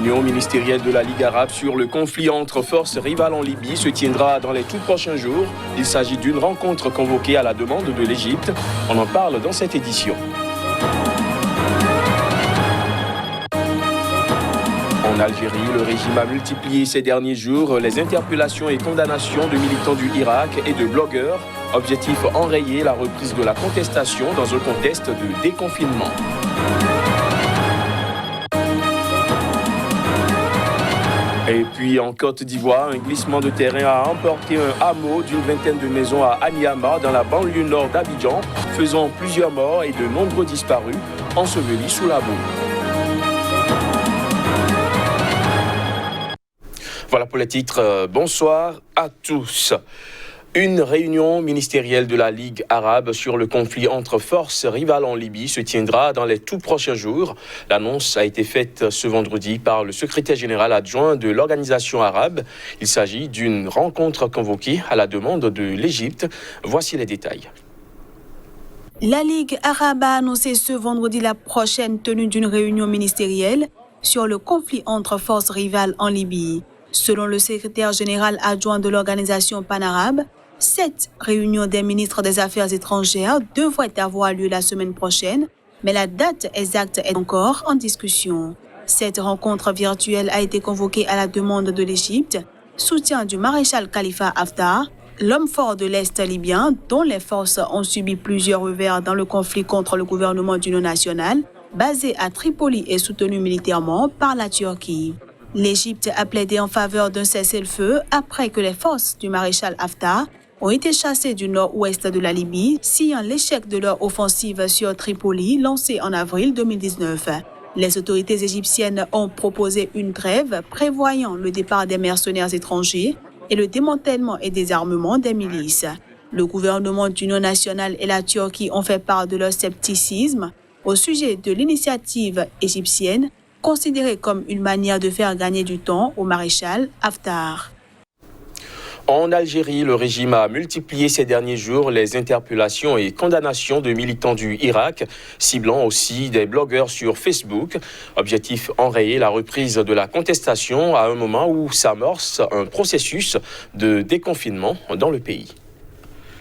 réunion ministérielle de la Ligue arabe sur le conflit entre forces rivales en Libye se tiendra dans les tout prochains jours. Il s'agit d'une rencontre convoquée à la demande de l'Égypte. On en parle dans cette édition. En Algérie, le régime a multiplié ces derniers jours les interpellations et condamnations de militants du Irak et de blogueurs. Objectif enrayer la reprise de la contestation dans un contexte de déconfinement. Et puis en Côte d'Ivoire, un glissement de terrain a emporté un hameau d'une vingtaine de maisons à Aniama, dans la banlieue nord d'Abidjan, faisant plusieurs morts et de nombreux disparus, ensevelis sous la boue. Voilà pour les titres. Bonsoir à tous. Une réunion ministérielle de la Ligue arabe sur le conflit entre forces rivales en Libye se tiendra dans les tout prochains jours. L'annonce a été faite ce vendredi par le secrétaire général adjoint de l'organisation arabe. Il s'agit d'une rencontre convoquée à la demande de l'Égypte. Voici les détails. La Ligue arabe a annoncé ce vendredi la prochaine tenue d'une réunion ministérielle sur le conflit entre forces rivales en Libye. Selon le secrétaire général adjoint de l'organisation panarabe, cette réunion des ministres des Affaires étrangères devrait avoir lieu la semaine prochaine, mais la date exacte est encore en discussion. Cette rencontre virtuelle a été convoquée à la demande de l'Égypte, soutien du maréchal Khalifa Haftar, l'homme fort de l'Est libyen dont les forces ont subi plusieurs revers dans le conflit contre le gouvernement d'union nationale, basé à Tripoli et soutenu militairement par la Turquie. L'Égypte a plaidé en faveur d'un cessez-le-feu après que les forces du maréchal Haftar ont été chassées du nord-ouest de la Libye, sigant l'échec de leur offensive sur Tripoli lancée en avril 2019. Les autorités égyptiennes ont proposé une trêve prévoyant le départ des mercenaires étrangers et le démantèlement et désarmement des milices. Le gouvernement d'union nationale et la Turquie ont fait part de leur scepticisme au sujet de l'initiative égyptienne, considérée comme une manière de faire gagner du temps au maréchal Haftar. En Algérie, le régime a multiplié ces derniers jours les interpellations et condamnations de militants du Irak, ciblant aussi des blogueurs sur Facebook. Objectif enrayer la reprise de la contestation à un moment où s'amorce un processus de déconfinement dans le pays.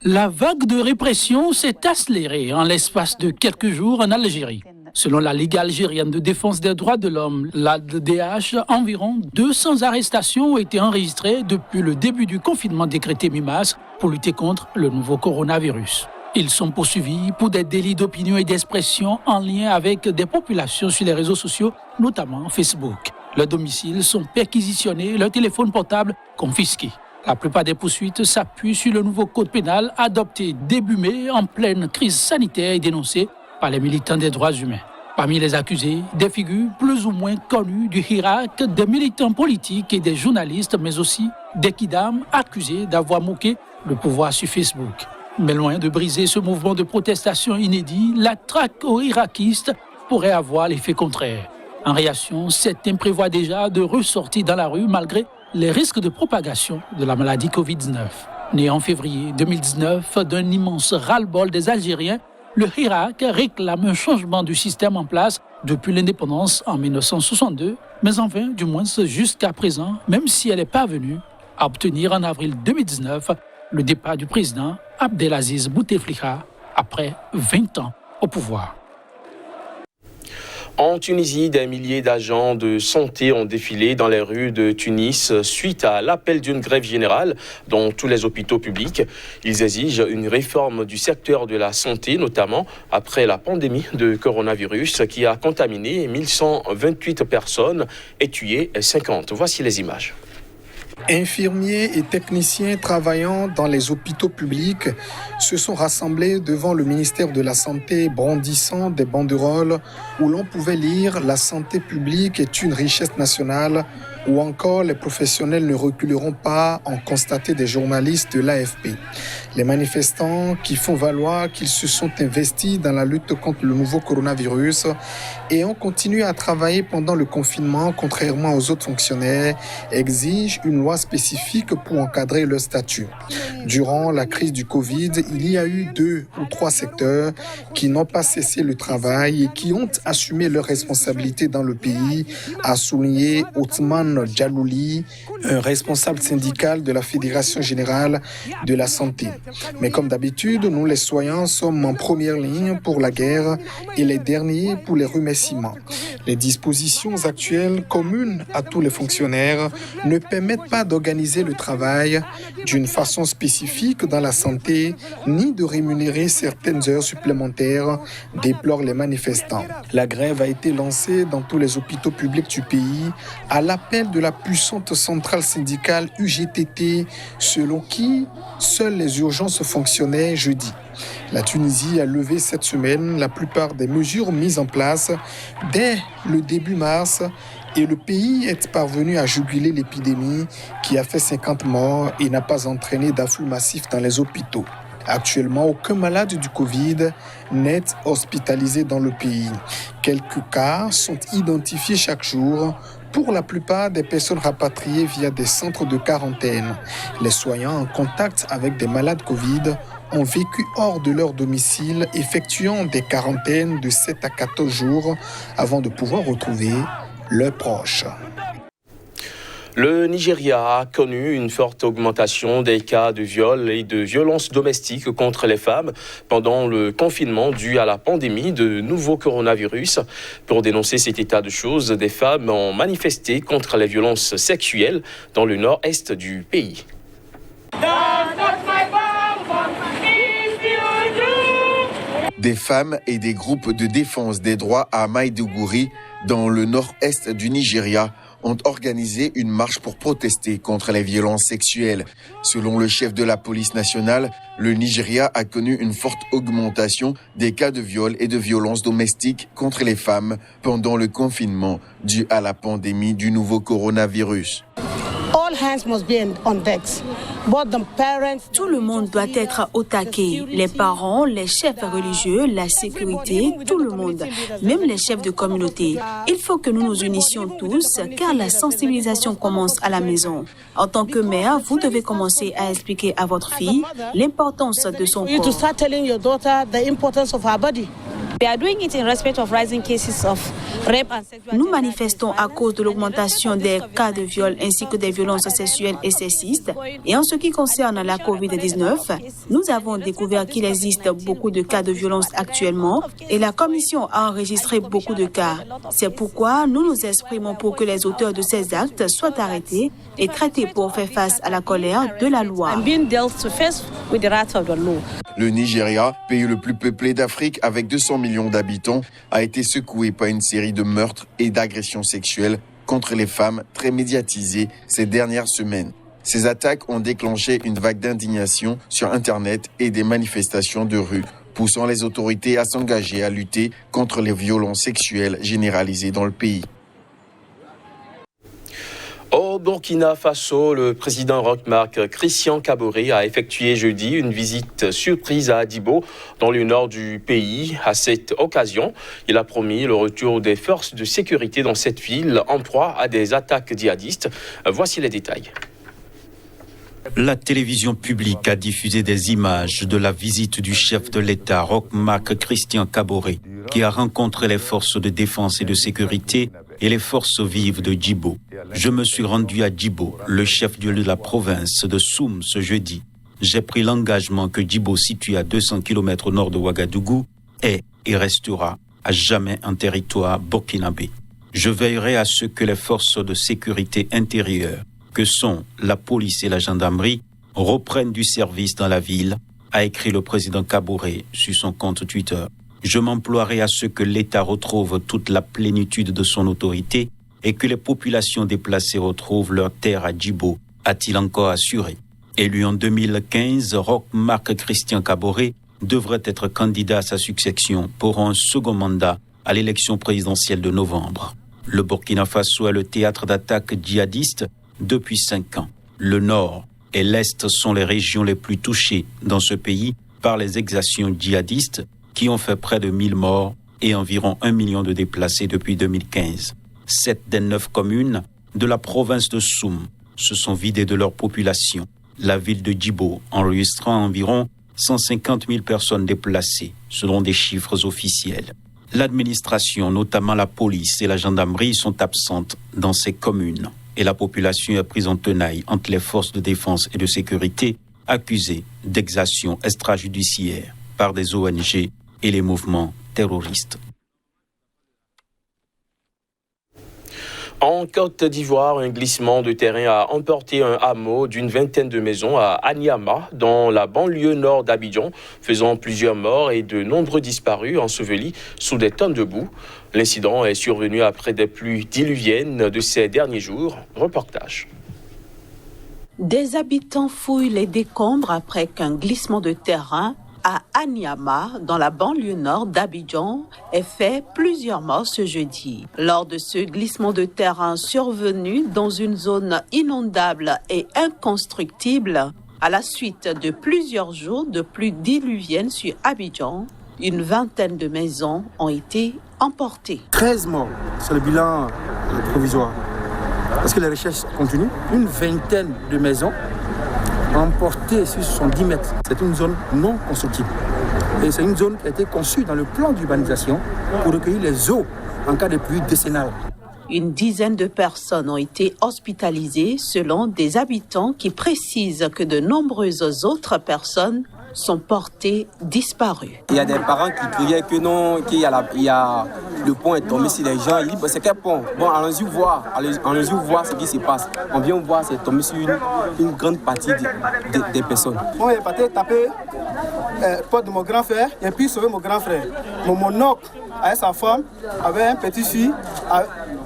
La vague de répression s'est accélérée en l'espace de quelques jours en Algérie. Selon la Ligue algérienne de défense des droits de l'homme, l'ADH, environ 200 arrestations ont été enregistrées depuis le début du confinement décrété mi-mars pour lutter contre le nouveau coronavirus. Ils sont poursuivis pour des délits d'opinion et d'expression en lien avec des populations sur les réseaux sociaux, notamment Facebook. Leurs domiciles sont perquisitionnés, leurs téléphones portables confisqués. La plupart des poursuites s'appuient sur le nouveau code pénal adopté début mai en pleine crise sanitaire et dénoncé par les militants des droits humains. Parmi les accusés, des figures plus ou moins connues du Irak, des militants politiques et des journalistes, mais aussi des kidams accusés d'avoir moqué le pouvoir sur Facebook. Mais loin de briser ce mouvement de protestation inédit, la traque aux irakistes pourrait avoir l'effet contraire. En réaction, certains prévoient déjà de ressortir dans la rue malgré les risques de propagation de la maladie Covid-19. Né en février 2019 d'un immense ras-le-bol des Algériens, le Irak réclame un changement du système en place depuis l'indépendance en 1962, mais en vain, du moins jusqu'à présent, même si elle est parvenue à obtenir en avril 2019 le départ du président Abdelaziz Bouteflika après 20 ans au pouvoir. En Tunisie, des milliers d'agents de santé ont défilé dans les rues de Tunis suite à l'appel d'une grève générale dans tous les hôpitaux publics. Ils exigent une réforme du secteur de la santé, notamment après la pandémie de coronavirus qui a contaminé 1128 personnes et tué 50. Voici les images. Infirmiers et techniciens travaillant dans les hôpitaux publics se sont rassemblés devant le ministère de la Santé brandissant des banderoles où l'on pouvait lire « La santé publique est une richesse nationale » ou encore les professionnels ne reculeront pas, ont constaté des journalistes de l'AFP. Les manifestants qui font valoir qu'ils se sont investis dans la lutte contre le nouveau coronavirus et ont continué à travailler pendant le confinement, contrairement aux autres fonctionnaires, exigent une loi spécifique pour encadrer leur statut. Durant la crise du Covid, il y a eu 2 ou 3 secteurs qui n'ont pas cessé le travail et qui ont assumé leurs responsabilités dans le pays, a souligné Othman Djalouli, un responsable syndical de la Fédération générale de la santé. Mais comme d'habitude, nous les soignants sommes en première ligne pour la guerre et les derniers pour les remerciements. Les dispositions actuelles communes à tous les fonctionnaires ne permettent pas d'organiser le travail d'une façon spécifique dans la santé, ni de rémunérer certaines heures supplémentaires, déplorent les manifestants. La grève a été lancée dans tous les hôpitaux publics du pays à l'appel de la puissante centrale syndicale UGTT, selon qui seules les urgences fonctionnaient jeudi. La Tunisie a levé cette semaine la plupart des mesures mises en place dès le début mars et le pays est parvenu à juguler l'épidémie qui a fait 50 morts et n'a pas entraîné d'afflux massif dans les hôpitaux. Actuellement, aucun malade du Covid n'est hospitalisé dans le pays. Quelques cas sont identifiés chaque jour. Pour la plupart des personnes rapatriées via des centres de quarantaine, les soignants en contact avec des malades Covid ont vécu hors de leur domicile, effectuant des quarantaines de 7 à 14 jours avant de pouvoir retrouver leurs proches. Le Nigeria a connu une forte augmentation des cas de viol et de violences domestiques contre les femmes pendant le confinement dû à la pandémie de nouveau coronavirus. Pour dénoncer cet état de choses, des femmes ont manifesté contre les violences sexuelles dans le nord-est du pays. Des femmes et des groupes de défense des droits à Maiduguri, dans le nord-est du Nigeria, ont organisé une marche pour protester contre les violences sexuelles. Selon le chef de la police nationale, le Nigeria a connu une forte augmentation des cas de viol et de violences domestiques contre les femmes pendant le confinement dû à la pandémie du nouveau coronavirus. Tout le monde doit être au taquet. Les parents, les chefs religieux, la sécurité, tout le monde, même les chefs de communauté. Il faut que nous nous unissions tous, car la sensibilisation commence à la maison. En tant que mère, vous devez commencer à expliquer à votre fille l'importance de son corps. Nous manifestons à cause de l'augmentation des cas de viol ainsi que des violences sexuelles et sexistes. Et en ce qui concerne la COVID-19, nous avons découvert qu'il existe beaucoup de cas de violence actuellement et la Commission a enregistré beaucoup de cas. C'est pourquoi nous nous exprimons pour que les auteurs de ces actes soient arrêtés et traités pour faire face à la colère de la loi. Le Nigeria, pays le plus peuplé d'Afrique avec 200 millions d'habitants, a été secoué par une série de meurtres et d'agressions sexuelles contre les femmes très médiatisées ces dernières semaines. Ces attaques ont déclenché une vague d'indignation sur Internet et des manifestations de rue, poussant les autorités à s'engager à lutter contre les violences sexuelles généralisées dans le pays. Au Burkina Faso, le président Roch-Marc Christian Kaboré a effectué jeudi une visite surprise à Djibo, dans le nord du pays. À cette occasion, il a promis le retour des forces de sécurité dans cette ville en proie à des attaques djihadistes. Voici les détails. La télévision publique a diffusé des images de la visite du chef de l'État, Roch-Marc Christian Kaboré, qui a rencontré les forces de défense et de sécurité et les forces vives de Djibo. Je me suis rendu à Djibo, le chef-lieu de la province de Soum, ce jeudi. J'ai pris l'engagement que Djibo, situé à 200 km au nord de Ouagadougou, est et restera à jamais un territoire burkinabé. Je veillerai à ce que les forces de sécurité intérieure, que sont la police et la gendarmerie, reprennent du service dans la ville, a écrit le président Kaboré sur son compte Twitter. Je m'emploierai à ce que l'État retrouve toute la plénitude de son autorité et que les populations déplacées retrouvent leur terre à Djibo, a-t-il encore assuré. Élu en 2015, Roch-Marc Christian Kaboré devrait être candidat à sa succession pour un second mandat à l'élection présidentielle de novembre. Le Burkina Faso est le théâtre d'attaques djihadistes depuis 5 ans. Le nord et l'est sont les régions les plus touchées dans ce pays par les exactions djihadistes qui ont fait près de 1000 morts et environ 1 million de déplacés depuis 2015. 7 des 9 communes de la province de Soum se sont vidées de leur population. La ville de Djibo enregistrant environ 150 000 personnes déplacées, selon des chiffres officiels. L'administration, notamment la police et la gendarmerie, sont absentes dans ces communes. Et la population est prise en tenaille entre les forces de défense et de sécurité, accusées d'exactions extrajudiciaires par des ONG et les mouvements terroristes. En Côte d'Ivoire, un glissement de terrain a emporté un hameau d'une vingtaine de maisons à Anyama, dans la banlieue nord d'Abidjan, faisant plusieurs morts et de nombreux disparus ensevelis sous des tonnes de boue. L'incident est survenu après des pluies diluviennes de ces derniers jours. Reportage. Des habitants fouillent les décombres après qu'un glissement de terrain à Anyama, dans la banlieue nord d'Abidjan, ait fait plusieurs morts ce jeudi. Lors de ce glissement de terrain survenu dans une zone inondable et inconstructible, à la suite de plusieurs jours de pluies diluviennes sur Abidjan, une vingtaine de maisons ont été emportées. 13 morts, c'est le bilan provisoire. Parce que les recherches continuent. Une vingtaine de maisons emportées sur 70 mètres. C'est une zone non constructible. Et c'est une zone qui a été conçue dans le plan d'urbanisation pour recueillir les eaux en cas de pluie décennale. Une dizaine de personnes ont été hospitalisées selon des habitants qui précisent que de nombreuses autres personnes sont portées disparues. Il y a des parents qui criaient que non, le pont est tombé sur les gens. Ils disent, c'est quel pont? Bon, allons-y voir ce qui se passe. On vient voir, c'est tombé sur une grande partie des personnes. On est parti taper porte de mon grand frère et puis sauver mon grand frère. Mon oncle, avec sa femme, avait un petit fille,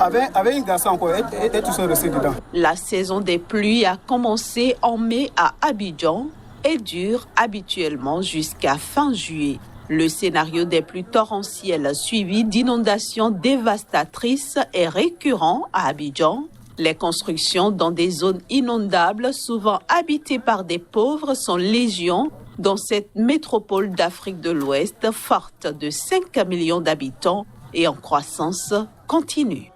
avait une garçon encore, et tout ça resté dedans. La saison des pluies a commencé en mai à Abidjan et dure habituellement jusqu'à fin juillet. Le scénario des pluies torrentielles suivi d'inondations dévastatrices est récurrent à Abidjan. Les constructions dans des zones inondables, souvent habitées par des pauvres, sont légion dans cette métropole d'Afrique de l'Ouest, forte de 5 millions d'habitants et en croissance continue.